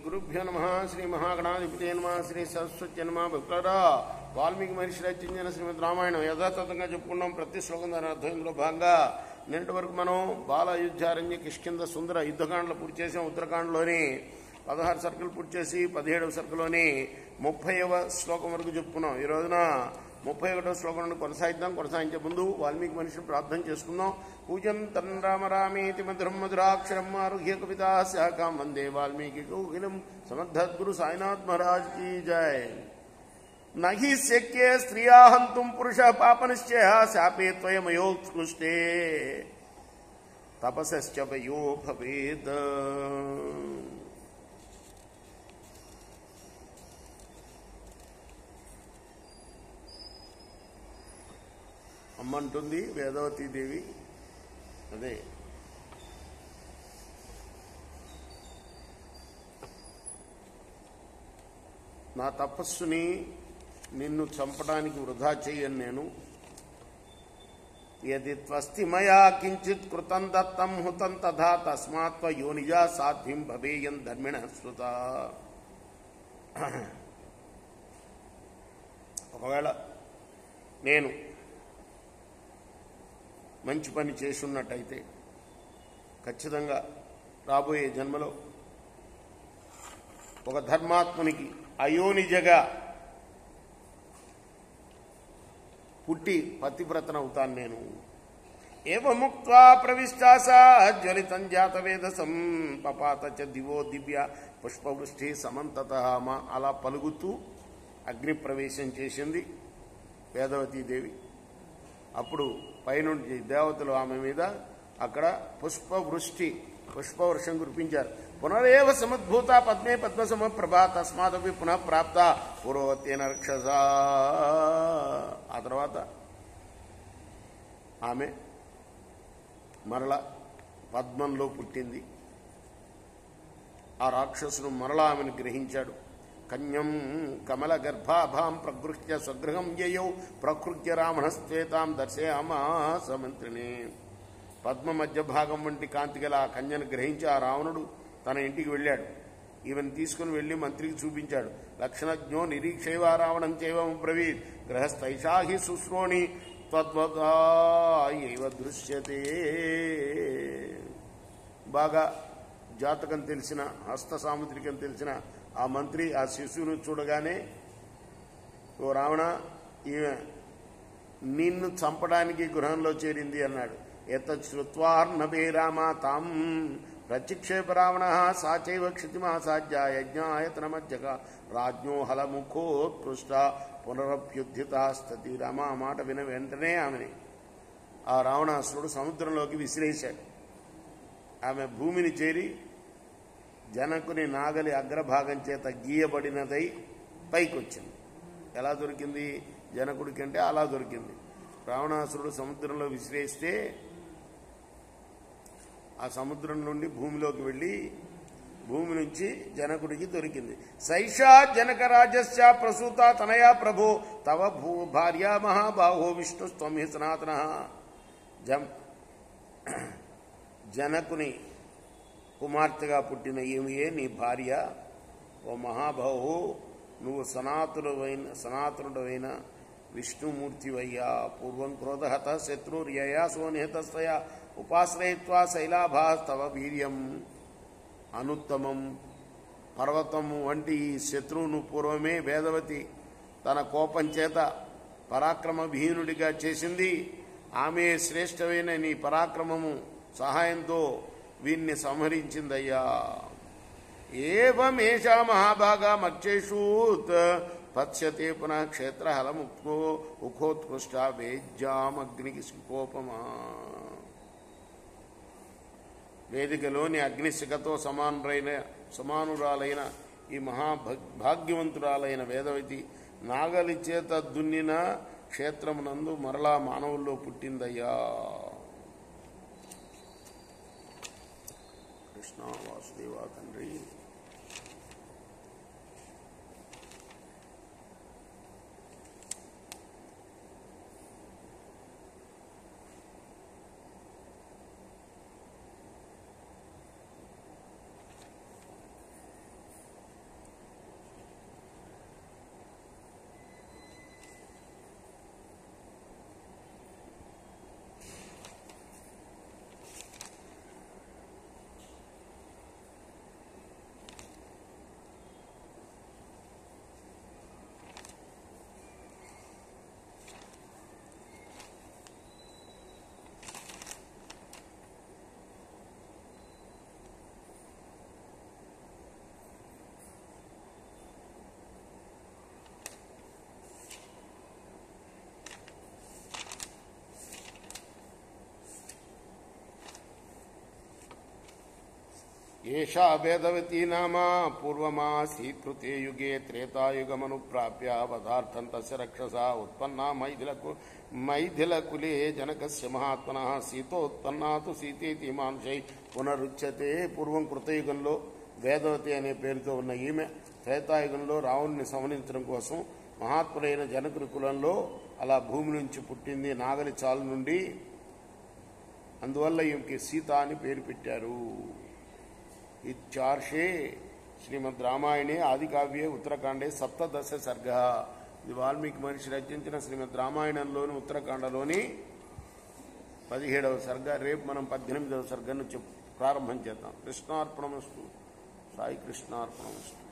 గురుభ్యో నమ. శ్రీ మహాగణాధిపతే నమ. శ్రీ సరస్వతి నమ. భక్తులారా, వాల్మీకి మహర్షి రచించిన శ్రీమద్ రామాయణం యథాతథంగా చెప్పుకున్నాం. ప్రతి శ్లోకం దాని అర్థం ఇందులో భాగంగా నిన్నటి వరకు మనం బాల అయోధ్యారణ్య కిష్కింద సుందర యుద్ధకాండలు పూర్తి చేసాం. ఉత్తరాఖండ్లోని 16 సర్కిల్ పూర్తి చేసి 17వ సర్కిల్లోని 30వ శ్లోకం వరకు చెప్పుకున్నాం. ఈ రోజున 31వ శ్లోకం నుండి కొనసాగించే ముందు వాల్మీకి మనిషిని ప్రార్థన చేసుకుందాం. పూజంతం రామ రామేతి మధురం మధురాక్షరం ఆరుహ్య కవితా శాఖాం వందే వాల్మీకి కోకిలం సమర్థద్గురు సాయినాథ్ మహారాజ్ की जय. నహి శక్యే స్త్రియా హంతుం పురుష పాపనిశ్చయ శాపే త్వయమయోత్కృష్టే తపసశ్చ వయో భవేద్. అమ్మంటుంది వేదవతీదేవి. అదే నా తపస్సుని నిన్ను చంపడానికి వృధా చెయ్యను నేను. యది త్వస్తి మయా కించిత్ కృతం దత్తం హుతం తథా తస్మాత్ యోనిజా సాధ్యం భవేయం ధర్మిణ శ్రుత. ఒకవేళ నేను మంచి పని చేసున్నట్టయితే ఖచ్చితంగా రాబోయే జన్మలో ఒక ధర్మాత్మునికి అయోనిజగా పుట్టి పతివ్రతనవుతాను నేను. ఏవముక్త్వా ప్రవిష్టాసా జ్వలితం జాతవేదసం పపాత చ దివో దివ్య పుష్పవృష్టి సమంతతః. అలా పలుకుతూ అగ్ని ప్రవేశం చేసింది వేదవతీదేవి. అప్పుడు పైనుండి దేవతలు ఆమె మీద అక్కడ పుష్పవృషం కురిపించారు. పునరేవ సముద్భూత పద్మే పద్మసమప్రభా తస్మాదపి పునః ప్రాప్త పూర్వవత్యేన రక్షసా. ఆ తర్వాత ఆమె మరల పద్మంలో పుట్టింది. ఆ రాక్షసును మరలా ఆమెను గ్రహించాడు. కన్యం కమల గర్భాభాం ప్రగృహ్య స్వగృహం యయౌ ప్రకృత్య రావణస్త్వేతాం దర్శయామాస మంత్రిని. పద్మ మధ్య భాగం వంటి కాంతి గల ఆ కన్యను గ్రహించి ఆ రావణుడు తన ఇంటికి వెళ్ళాడు. ఈవెన్ తీసుకుని వెళ్లి మంత్రికి చూపించాడు. లక్షణజ్ఞో నిరీక్షైవ రావణం చైవం బ్రవీత్ గృహస్థైషా హి శుశ్రోణి త్వద్వదాయైవ దృశ్యతే. బాగా జాతకం తెలిసిన, హస్త సాముద్రికం తెలిసిన ఆ మంత్రి ఆ శిశువును చూడగానే, ఓ రావణ, ఈమె నిన్ను చంపడానికి గృహంలో చేరింది అన్నాడు. ఎతశ్రుత్వార్ణవే రామ తాం ప్రచిక్షేప రావణ సాచైవ క్షితిమాసాధ్య యజ్ఞాయతన మధ్యక రాజ్ఞో హలముఖోత్కృష్ట పునరభ్యుద్ధితాస్తతి. రామ ఆ మాట విన వెంటనే ఆమెని ఆ రావణాసురుడు సముద్రంలోకి విసిరేశాడు. ఆమె భూమిని చేరి జనకుని నాగలి అగ్రభాగం చేత గీయబడినదై పైకొచ్చింది. ఎలా దొరికింది జనకుడికి అంటే అలా దొరికింది. రావణాసురుడు సముద్రంలో విసిరేస్తే ఆ సముద్రం నుండి భూమిలోకి వెళ్ళి భూమి నుంచి జనకుడికి దొరికింది. సైషా జనక రాజస్య ప్రసూత తనయా ప్రభో తవ భార్యా మహాబాహో విష్ణు త్వం హి సనాతన. జనకుని కుమార్తెగా పుట్టిన ఈమెయే నీ భార్య. ఓ మహాబాహు, నువ్వు సనాతనుడవైన విష్ణుమూర్తివయ్యా. పూర్వం క్రోధహత శత్రుర్యయా సోనిహతస్తయా ఉపాశ్రయిత్వా శైలాభాస్తవ వీర్యం. అనుత్తమం పర్వతము వంటి ఈ శత్రువును పూర్వమే వేదవతి తన కోపం చేత పరాక్రమవిహీనుడిగా చేసింది. ఆమె శ్రేష్టమైన నీ పరాక్రమము సహాయంతో వీన్ని సంహరించిందయ్యా. ఏమేషా మహాభాగా మక్షేషూత్ పశ్యతే పునః క్షేత్రహలముక్తో ఉఖోత్కృష్ట వేద్యామగ్నికి కోపమా. వేదికలోని అగ్నిశిఖతో సమానురాలైన ఈ మహాభాగ్యవంతురాలైన వేదవతి నాగలి చేత దున్నిన క్షేత్రమునందు మరలా మానవుల్లో పుట్టిందయ్యా. కృష్ణ వాసుదేవ తండ్రి. ఏషా వేదవతీ నామ పూర్వమాసీకృతే యుగే త్రేతాయుగమనుప్రాప్య పదార్థం తస్య రక్షసా ఉత్పన్నా మైథిలకులే జనకస్య మహాత్మనః సీతోత్పన్నాతు సీతేతి మానుషై పునరుచ్యతే. పూర్వం కృతయుగంలో వేదవతి అనే పేరుతో ఉన్న ఈమె త్రేతాయుగంలో రావణుని సంహరించడం కోసం మహాత్ములైన జనకుని కులంలో అలా భూమి నుంచి పుట్టింది, నాగలి చాలు నుండి. అందువల్ల ఈమెకి సీత అని పేరు పెట్టారు. ఇత్యార్షే శ్రీమద్ రామాయణే ఆదికావ్యే ఉత్తరకాండే సప్తదశ సర్గ. ఇది వాల్మీకి మహర్షి రచించిన శ్రీమద్ రామాయణంలోని ఉత్తరకాండలోని 17వ సర్గ. రేపు మనం 18వ సర్గను ప్రారంభం చేద్దాం. కృష్ణార్పణమస్తు. సాయి కృష్ణార్పణమస్తు.